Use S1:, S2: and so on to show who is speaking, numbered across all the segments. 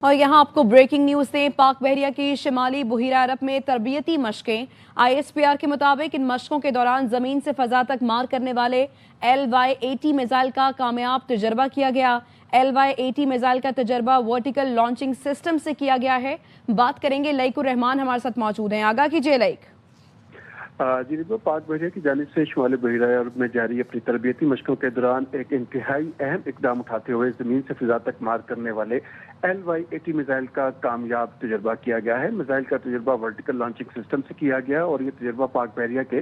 S1: اور یہاں آپ کو بریکنگ نیوز دیں، پاک بحریہ کی شمالی بحیرہ عرب میں تربیتی مشقیں۔ ISPR کے مطابق ان مشقوں کے دوران زمین سے فضا تک مار کرنے والے LY-80 میزائل کا کامیاب تجربہ کیا گیا۔ LY-80 میزائل کا تجربہ ورٹیکل لانچنگ سسٹم سے کیا گیا ہے۔ بات کریں گے لائق الرحمان ہمارے ساتھ موجود ہیں، آگاہ کیجیے لائق۔
S2: جی بالکل، پاک بحریہ کی جانب سے شمالی بحیرہ عرب میں جاری اپنی تربیتی مشقوں کے دوران ایک انتہائی اہم اقدام اٹھاتے ہوئے زمین سے فضا تک مار کرنے والے LY-80 میزائل کا کامیاب تجربہ کیا گیا ہے۔ میزائل کا تجربہ ورٹیکل لانچنگ سسٹم سے کیا گیا اور یہ تجربہ پاک بحریہ کے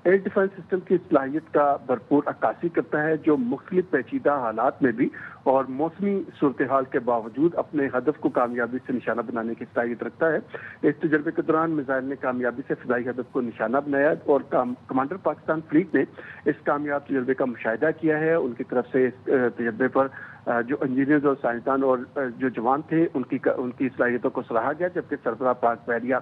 S2: ایئر ڈیفنس سسٹم کی صلاحیت کا بھرپور عکاسی کرتا ہے، جو مختلف پیچیدہ حالات میں بھی اور موسمی صورتحال کے باوجود اپنے ہدف کو کامیابی سے نشانہ بنانے کی صلاحیت رکھتا ہے۔ اس تجربے کے دوران میزائل نے کامیابی سے فضائی ہدف کو نشانہ بنایا اور کمانڈر پاکستان فلیٹ نے اس کامیاب تجربے کا مشاہدہ کیا ہے۔ ان کی طرف سے اس تجربے پر جو انجینئرز اور سائنسدان اور جو جوان تھے ان کی صلاحیتوں کو سراہا گیا، جبکہ سربراہ پاک بحریہ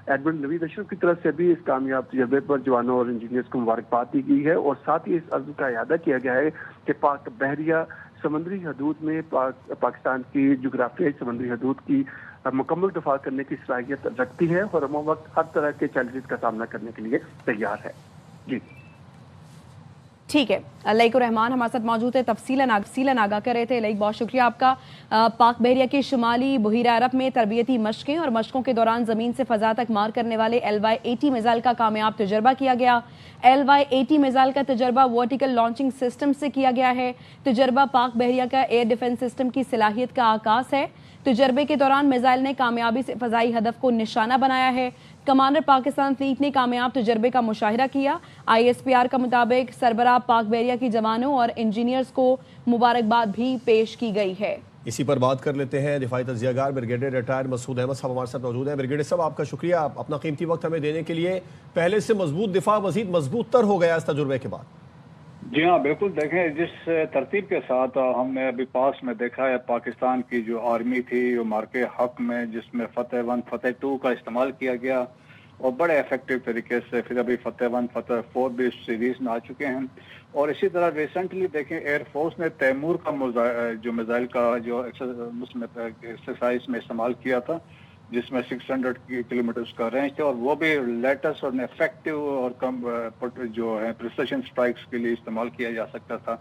S2: ایڈمرل نوید اشرف کی طرف سے بھی اس کامیاب تجربے پر جوانوں اور انجینئرز کو مبارکباد دی گئی ہے اور ساتھ ہی اس عزم کا اعادہ کیا گیا ہے کہ پاک بحریہ سمندری حدود میں پاکستان کی جغرافیائی سمندری حدود کی مکمل دفاع کرنے کی صلاحیت رکھتی ہے اور ہم وقت ہر طرح کے چیلنجز کا سامنا کرنے کے لیے تیار ہے۔ جی
S1: ٹھیک ہے، لائق الرحمان ہمارے ساتھ موجود ہے، تفصیلاً آگاہ کر رہے تھے۔ لائق بہت شکریہ آپ کا۔ پاک بحریہ کی شمالی بحیرہ عرب میں تربیتی مشقیں اور مشقوں کے دوران زمین سے فضا تک مار کرنے والے LY-80 میزائل کا کامیاب تجربہ کیا گیا۔ LY-80 میزائل کا تجربہ ورٹیکل لانچنگ سسٹم سے کیا گیا ہے۔ تجربہ پاک بحریہ کا ایئر ڈیفنس سسٹم کی صلاحیت کا آغاز ہے۔ تجربے کے دوران میزائل نے کامیابی سے فضائی ہدف کو نشانہ بنایا ہے۔ کمانڈر پاکستان فلیٹ نے کامیاب تجربے کا مشاہدہ کیا۔ ISPR کا مطابق سربراہ پاک بحریہ کی جوانوں اور انجینئرز کو مبارکباد بھی پیش کی گئی ہے۔
S3: اسی پر بات کر لیتے ہیں دفاعی تجزیہ کار بریگیڈیئر ریٹائرڈ مسعود احمد صاحب ہمارے ساتھ موجود ہیں۔ بریگیڈیئر صاحب، آپ کا شکریہ اپنا قیمتی وقت ہمیں دینے کے لیے۔ پہلے سے مضبوط دفاع مزید مضبوط تر ہو گیا اس تجربے کے بعد؟
S4: جی ہاں بالکل، دیکھیں جس ترتیب کے ساتھ ہم نے ابھی پاس میں دیکھا ہے پاکستان کی جو آرمی تھی وہ مارکے حق میں، جس میں فتح 1 فتح 2 کا استعمال کیا گیا اور بڑے ایفیکٹو طریقے سے، پھر ابھی فتح 1 فتح 4 بھی اس سیریز میں آ چکے ہیں۔ اور اسی طرح ریسنٹلی دیکھیں ایئر فورس نے تیمور کا جو میزائل کا جو ایکسرسائز میں استعمال کیا تھا، جس میں 600 کلومیٹر کا رینج تھا، اور وہ بھی لیٹسٹ اور ایفیکٹو اور کم جو ہے پریسیشن سٹرائکس کے لیے استعمال کیا جا سکتا تھا۔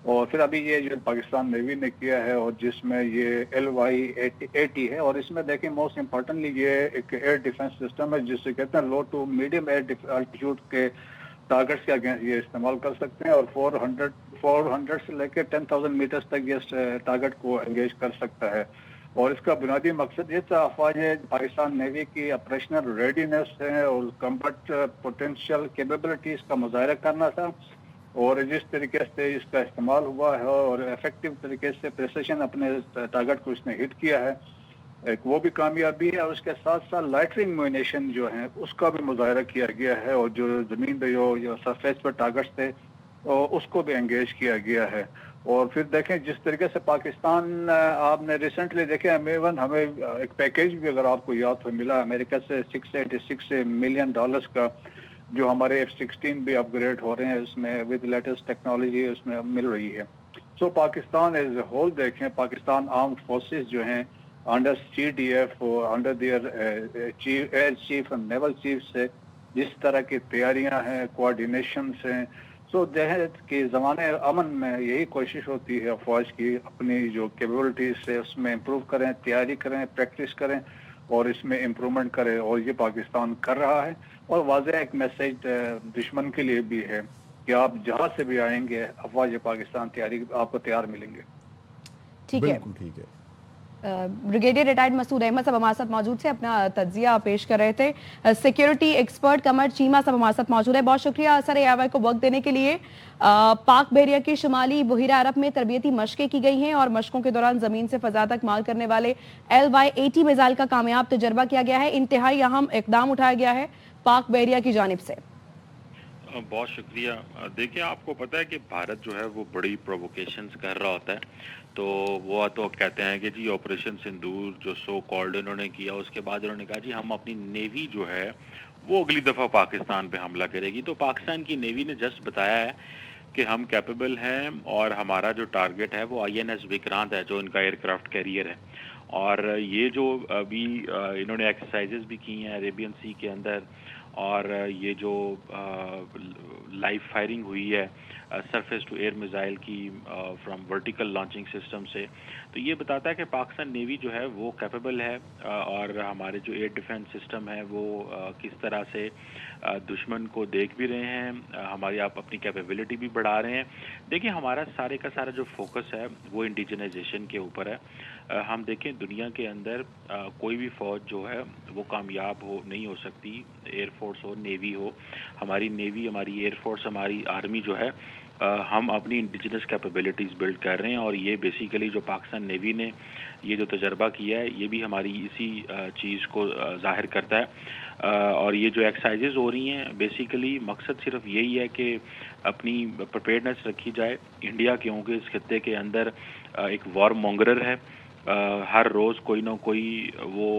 S4: اور پھر ابھی یہ جو پاکستان نیوی نے کیا ہے اور جس میں یہ LY-80 ہے، اور اس میں دیکھیں موسٹ امپورٹنٹلی یہ ایک ایئر ڈیفنس سسٹم ہے جس سے کہتے ہیں low to medium air altitude کے ٹارگٹس کے اگینسٹ یہ استعمال کر سکتے ہیں، اور 400 سے لے کے 10,000 میٹرز تک یہ ٹارگٹ کو انگیج کر سکتا ہے۔ اور اس کا بنیادی مقصد یہ تھا افواج پاکستان نیوی کی آپریشنل ریڈینس ہے اور کمبٹ پوٹینشیل کیپیبلٹیز کا مظاہرہ کرنا تھا، اور جس طریقے سے اس کا استعمال ہوا ہے اور ایفیکٹو طریقے سے پریسیشن اپنے ٹارگٹ کو اس نے ہٹ کیا ہے، ایک وہ بھی کامیابی ہے۔ اور اس کے ساتھ ساتھ لائٹرنگ میونیشن جو ہے اس کا بھی مظاہرہ کیا گیا ہے، اور جو زمین پہ جو سرفیس پر ٹارگٹس تھے اس کو بھی انگیج کیا گیا ہے۔ اور پھر دیکھیں جس طریقے سے پاکستان، آپ نے ریسنٹلی دیکھیں ہمیں ایک پیکیج بھی اگر آپ کو یاد ہو ملا امریکہ سے $686 ملین کا، جو ہمارے F-16 بھی اپ گریڈ ہو رہے ہیں اس میں ود لیٹسٹ ٹیکنالوجی اس میں مل رہی ہے۔ So Pakistan as a whole دیکھیں، پاکستان آرمڈ فورسز جو ہیں under CDF under their air chief اور نیول چیف سے جس طرح کی تیاریاں ہیں، کوآرڈینیشنز ہیں، سو دیہت کی زمانے امن میں یہی کوشش ہوتی ہے فوج کی اپنی جو کیپیبلٹیز ہے اس میں امپروو کریں، تیاری کریں، پریکٹس کریں اور اس میں امپرومنٹ کریں، اور یہ پاکستان کر رہا ہے۔ اور واضح ایک میسج دشمن کے لیے بھی ہے کہ آپ جہاں سے بھی آئیں گے افواج پاکستان آپ کو تیار ملیں گے۔
S1: ٹھیک ہے،
S3: بالکل ٹھیک ہے۔
S1: بریگیڈیئر ریٹائرڈ مسعود احمد صاحب ہمارے ساتھ موجود تھے، اپنا تجزیہ پیش کر رہے تھے۔ سیکیورٹی ایکسپرٹ قمر چیمہ صاحب ہمارے ساتھ موجود ہے، بہت شکریہ سر AIY کو وقت دینے کے لیے۔ پاک بحریہ کی شمالی بحیرہ عرب میں تربیتی مشقیں کی گئی ہیں اور مشقوں کے دوران زمین سے فضا تک مار کرنے والے LY-80 میزائل کا کامیاب تجربہ کیا گیا ہے۔ انتہائی اہم اقدام اٹھایا گیا ہے پاک بحریہ کی جانب سے۔
S5: بہت شکریہ۔ دیکھیں آپ کو پتہ ہے کہ بھارت جو ہے وہ بڑی پرووکیشنز کر رہا ہوتا ہے، تو وہ تو کہتے ہیں کہ جی آپریشن سندور جو سو کالڈ انہوں نے کیا، اس کے بعد انہوں نے کہا جی ہم اپنی نیوی جو ہے وہ اگلی دفعہ پاکستان پہ حملہ کرے گی۔ تو پاکستان کی نیوی نے جسٹ بتایا ہے کہ ہم کیپیبل ہیں اور ہمارا جو ٹارگٹ ہے وہ INS وکرانت ہے جو ان کا ایئر کرافٹ کیریئر ہے، اور یہ جو ابھی انہوں نے ایکسرسائزز بھی کی ہیں عریبین سی کے اندر، اور یہ جو لائیو فائرنگ ہوئی ہے سرفیس ٹو ایئر میزائل کی فرام ورٹیکل لانچنگ سسٹم سے، تو یہ بتاتا ہے کہ پاکستان نیوی جو ہے وہ کیپیبل ہے، اور ہمارے جو ایئر ڈیفنس سسٹم ہے وہ کس طرح سے دشمن کو دیکھ بھی رہے ہیں، ہماری آپ اپنی کیپیبلٹی بھی بڑھا رہے ہیں۔ دیکھیں ہمارا سارے کا سارا جو فوکس ہے وہ انڈیجنائزیشن کے اوپر ہے۔ ہم دیکھیں دنیا کے اندر کوئی بھی فوج جو ہے وہ کامیاب نہیں ہو سکتی، ایئر فورس ہو نیوی ہو، ہماری نیوی، ہماری ایئر فورس، ہماری آرمی جو ہے ہم اپنی انڈیجنس کیپیبلٹیز بلڈ کر رہے ہیں، اور یہ بیسیکلی جو پاکستان نیوی نے یہ جو تجربہ کیا ہے یہ بھی ہماری اسی چیز کو ظاہر کرتا ہے۔ اور یہ جو ایکسرسائزز ہو رہی ہیں بیسیکلی مقصد صرف یہی ہے کہ اپنی پریپیئرنس رکھی جائے۔ انڈیا کیونکہ اس خطے کے اندر ایک وار مونگرر ہے، ہر روز کوئی نہ کوئی وہ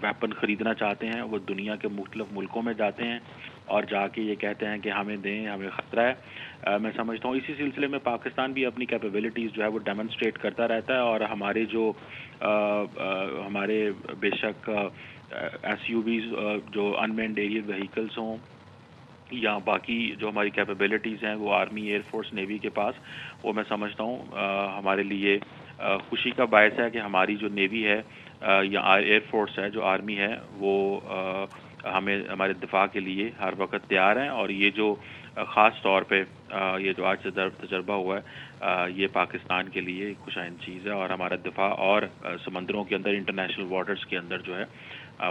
S5: ویپن خریدنا چاہتے ہیں، وہ دنیا کے مختلف ملکوں میں جاتے ہیں اور جا کے یہ کہتے ہیں کہ ہمیں دیں، ہمیں خطرہ ہے۔ میں سمجھتا ہوں اسی سلسلے میں پاکستان بھی اپنی کیپیبلٹیز جو ہے وہ ڈیمونسٹریٹ کرتا رہتا ہے، اور ہمارے جو ہمارے بے شک ایس یو ویز جو انمینڈ ایریل وہیکلس ہوں یا باقی جو ہماری کیپیبلٹیز ہیں وہ آرمی، ایئر فورس، نیوی کے پاس، وہ میں سمجھتا ہوں ہمارے لیے خوشی کا باعث ہے کہ ہماری جو نیوی ہے یا ایئر فورس ہے، جو آرمی ہے، وہ ہمیں ہمارے دفاع کے لیے ہر وقت تیار ہیں۔ اور یہ جو خاص طور پہ یہ جو آج سے تجربہ ہوا ہے یہ پاکستان کے لیے ایک خوش آئند چیز ہے، اور ہمارا دفاع اور سمندروں کے اندر، انٹرنیشنل واٹرز کے اندر جو ہے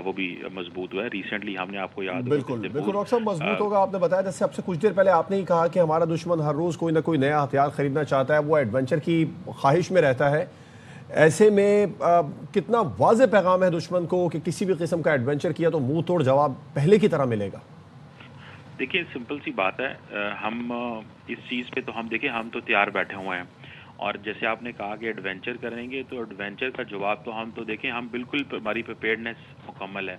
S5: وہ بھی مضبوط ہوا ہے۔ ریسنٹلی ہم نے آپ کو یاد
S3: بالکل بالکل ڈاکٹر صاحب مضبوط ہوگا۔ آپ نے بتایا جیسے اب سے کچھ دیر پہلے آپ نے ہی کہا کہ ہمارا دشمن ہر روز کوئی نہ کوئی نیا ہتھیار خریدنا چاہتا ہے، وہ ایڈونچر کی خواہش میں رہتا ہے۔ ایسے میں کتنا واضح پیغام ہے دشمن کو کہ کسی بھی قسم کا ایڈونچر کیا تو منہ توڑ جواب پہلے کی طرح ملے گا؟
S5: دیکھیں سمپل سی بات ہے، ہم اس چیز پہ تو ہم دیکھیں ہم تو تیار بیٹھے ہوئے ہیں، اور جیسے آپ نے کہا کہ ایڈونچر کریں گے تو ایڈونچر کا جواب تو ہم تو دیکھیں ہم بالکل ہماری پریپیئرڈنس مکمل ہے۔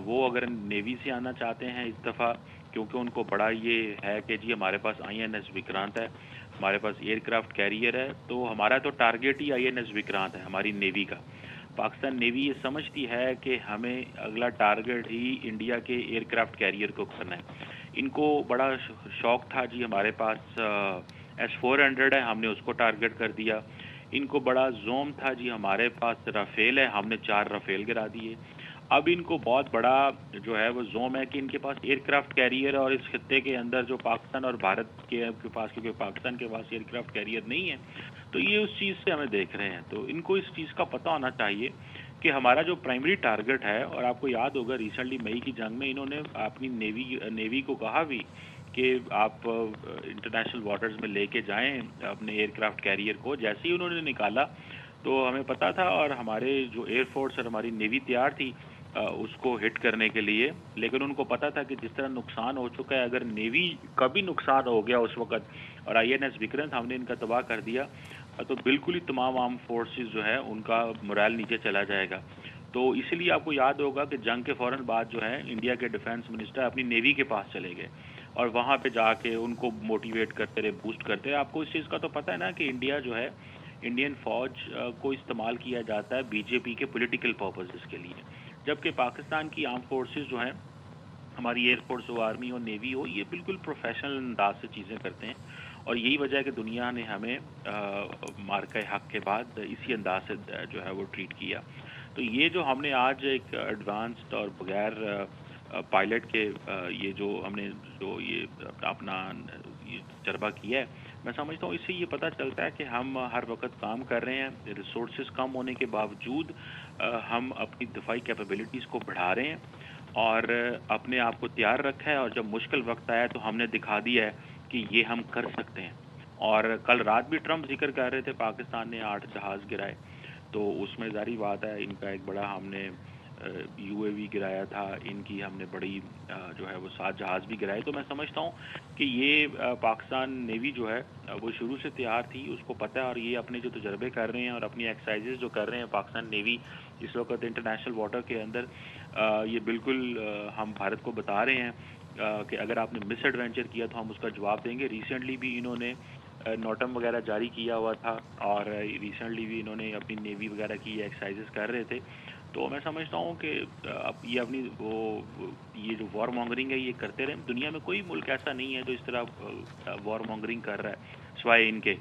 S5: وہ اگر نیوی سے آنا چاہتے ہیں اس دفعہ، کیونکہ ان کو بڑا یہ ہے کہ جی ہمارے پاس آئی این ایس وکرانت ہے، ہمارے پاس ایئر کرافٹ کیریئر ہے، تو ہمارا تو ٹارگیٹ ہی آئی این ایس وکرانت ہے ہماری نیوی کا۔ پاکستان نیوی یہ سمجھتی ہے کہ ہمیں اگلا ٹارگیٹ ہی انڈیا کے ایئر کرافٹ کیریئر کو کرنا ہے۔ ان کو بڑا شوق تھا جی ہمارے پاس S-400 ہے، ہم نے اس کو ٹارگیٹ کر دیا۔ ان کو بڑا زوم تھا جی ہمارے پاس رافیل ہے، ہم نے 4 رافیل گرا دیے۔ اب ان کو بہت بڑا جو ہے وہ زوم ہے کہ ان کے پاس ایئر کرافٹ کیریئر ہے، اور اس خطے کے اندر جو پاکستان اور بھارت کے پاس، کیونکہ پاکستان کے پاس ایئر کرافٹ کیریئر نہیں ہے، تو یہ اس چیز سے ہمیں دیکھ رہے ہیں۔ تو ان کو اس چیز کا پتہ ہونا چاہیے کہ ہمارا جو پرائمری ٹارگٹ ہے، اور آپ کو یاد ہوگا ریسنٹلی مئی کی جنگ میں انہوں نے اپنی نیوی کو کہا بھی کہ آپ انٹرنیشنل واٹرز میں لے کے جائیں اپنے ایئر کرافٹ کیریئر کو۔ جیسے ہی انہوں نے نکالا تو ہمیں پتا تھا، اور ہمارے جو ایئر فورس اور ہماری نیوی تیار تھی اس کو ہٹ کرنے کے لیے، لیکن ان کو پتا تھا کہ جس طرح نقصان ہو چکا ہے، اگر نیوی کا بھی نقصان ہو گیا اس وقت اور آئی این ایس وکرانت ہم نے ان کا تباہ کر دیا، تو بالکل ہی تمام آرم فورسز جو ہے ان کا morale نیچے چلا جائے گا۔ تو اسی لیے آپ کو یاد ہوگا کہ جنگ کے فوراً بعد جو ہے انڈیا کے ڈیفنس منسٹر اپنی نیوی کے پاس چلے گئے، اور وہاں پہ جا کے ان کو موٹیویٹ کرتے رہے، بوسٹ کرتے رہے۔ آپ کو اس چیز کا تو پتہ ہے نا کہ انڈیا جو ہے، انڈین فوج کو استعمال کیا جاتا ہے بی جے پی کے پولیٹیکل پرپسز کے لیے، جبکہ پاکستان کی آرم فورسز جو ہیں، ہماری ایئر فورس ہو، آرمی ہو، نیوی ہو، یہ بالکل پروفیشنل انداز سے چیزیں کرتے ہیں، اور یہی وجہ ہے کہ دنیا نے ہمیں مارکہ حق کے بعد اسی انداز سے جو ہے وہ ٹریٹ کیا۔ تو یہ جو ہم نے آج ایک ایڈوانسڈ اور بغیر پائلٹ کے یہ جو ہم نے جو یہ اپنا یہ تجربہ کیا ہے، میں سمجھتا ہوں اس سے یہ پتہ چلتا ہے کہ ہم ہر وقت کام کر رہے ہیں، ریسورسز کم ہونے کے باوجود ہم اپنی دفاعی کیپیبلٹیز کو بڑھا رہے ہیں اور اپنے آپ کو تیار رکھا ہے، اور جب مشکل وقت آیا تو ہم نے دکھا دیا ہے کہ یہ ہم کر سکتے ہیں۔ اور کل رات بھی ٹرمپ ذکر کر رہے تھے پاکستان نے 8 جہاز گرائے، تو اس میں ظاہری بات ہے ان کا ایک بڑا ہم نے UAV گرایا تھا، ان کی ہم نے بڑی جو ہے وہ 7 جہاز بھی گرائے۔ تو میں سمجھتا ہوں کہ یہ پاکستان نیوی جو ہے وہ شروع سے تیار تھی، اس کو پتہ ہے، اور یہ اپنے جو تجربے کر رہے ہیں اور اپنی ایکسرسائزز جو کر رہے ہیں پاکستان نیوی اس وقت انٹرنیشنل واٹر کے اندر، یہ بالکل ہم بھارت کو بتا رہے ہیں کہ اگر آپ نے مس ایڈونچر کیا تو ہم اس کا جواب دیں گے۔ ریسنٹلی بھی انہوں نے نوٹم وغیرہ جاری کیا ہوا تھا اور ریسنٹلی بھی انہوں نے اپنی نیوی وغیرہ کی ایکسرسائزز کر رہے تھے. تو میں سمجھتا ہوں کہ اب یہ اپنی یہ جو وار مانگرنگ ہے یہ کرتے رہیں. دنیا میں کوئی ملک ایسا نہیں ہے جو اس طرح وار مانگرنگ کر رہا ہے سوائے ان کے.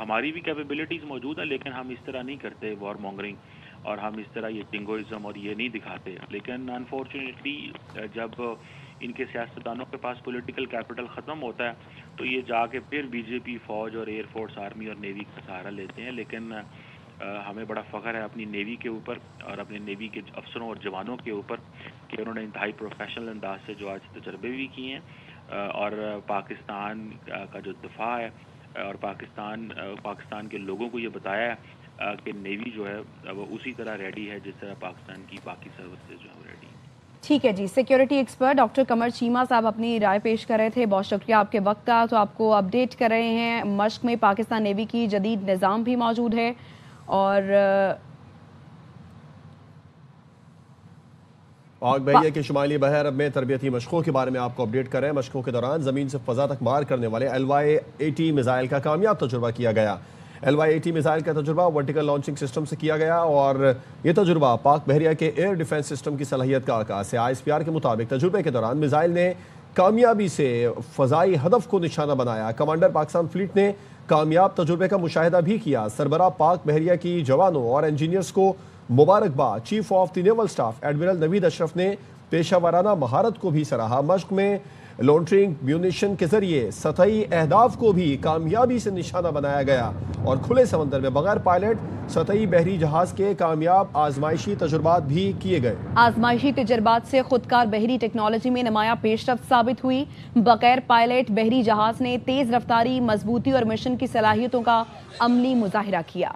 S5: ہماری بھی کیپیبلٹیز موجود ہیں لیکن ہم اس طرح نہیں کرتے وار مانگرنگ اور ہم اس طرح یہ ٹنگوئزم اور یہ نہیں دکھاتے. لیکن انفارچونیٹلی جب ان کے سیاستدانوں کے پاس پولیٹیکل کیپٹل ختم ہوتا ہے تو یہ جا کے پھر بی جے پی فوج اور ایئر فورس آرمی اور نیوی کا سہارا لیتے ہیں. لیکن ہمیں بڑا فخر ہے اپنی نیوی کے اوپر اور اپنے نیوی کے افسروں اور جوانوں کے اوپر کہ انہوں نے انتہائی پروفیشنل انداز سے جو آج تجربے بھی کیے ہیں اور پاکستان کا جو دفاع ہے اور پاکستان کے لوگوں کو یہ بتایا ہے کہ نیوی جو ہے وہ اسی طرح ریڈی ہے جس طرح پاکستان کی باقی سروسز جو ہے ریڈی ہیں.
S1: ٹھیک ہے جی. Security expert doctor Qamar Cheema صاحب اپنی رائے پیش کر رہے تھے. بہت شکریہ آپ کے وقت کا. تو آپ کو اپڈیٹ کر رہے ہیں مشق میں پاکستان نیوی کی جدید نظام بھی موجود ہے اور
S3: پاک بحریہ کے شمالی بحر میں تربیتی مشقوں کے بارے میں آپ کو اپڈیٹ کر رہے ہیں. مشقوں کے دوران زمین سے فضا تک مار کرنے والے LY-80 میزائل کا کامیاب تجربہ کیا گیا. LY-80 میزائل کا تجربہ ورٹیکل لانچنگ سسٹم سے کیا گیا اور یہ تجربہ پاک بحریہ کے ایئر ڈیفنس سسٹم کی صلاحیت کا عکاس ہے. ISPR کے مطابق تجربے کے دوران میزائل نے کامیابی سے فضائی ہدف کو نشانہ بنایا. کمانڈر پاکستان فلیٹ نے کامیاب تجربے کا مشاہدہ بھی کیا. سربراہ پاک بحریہ کی جوانوں اور انجینئرز کو مبارکباد. Chief of the naval staff admiral Naveed Ashraf نے پیشہ ورانہ مہارت کو بھی سراہا. مشق میں لانچنگ میونیشن کے ذریعے سطحی اہداف کو بھی کامیابی سے نشانہ بنایا گیا اور کھلے سمندر میں بغیر پائلٹ سطحی بحری جہاز کے کامیاب آزمائشی تجربات بھی کیے گئے.
S1: آزمائشی تجربات سے خودکار بحری ٹیکنالوجی میں نمایاں پیش رفت ثابت ہوئی. بغیر پائلٹ بحری جہاز نے تیز رفتاری، مضبوطی اور مشن کی صلاحیتوں کا عملی مظاہرہ کیا.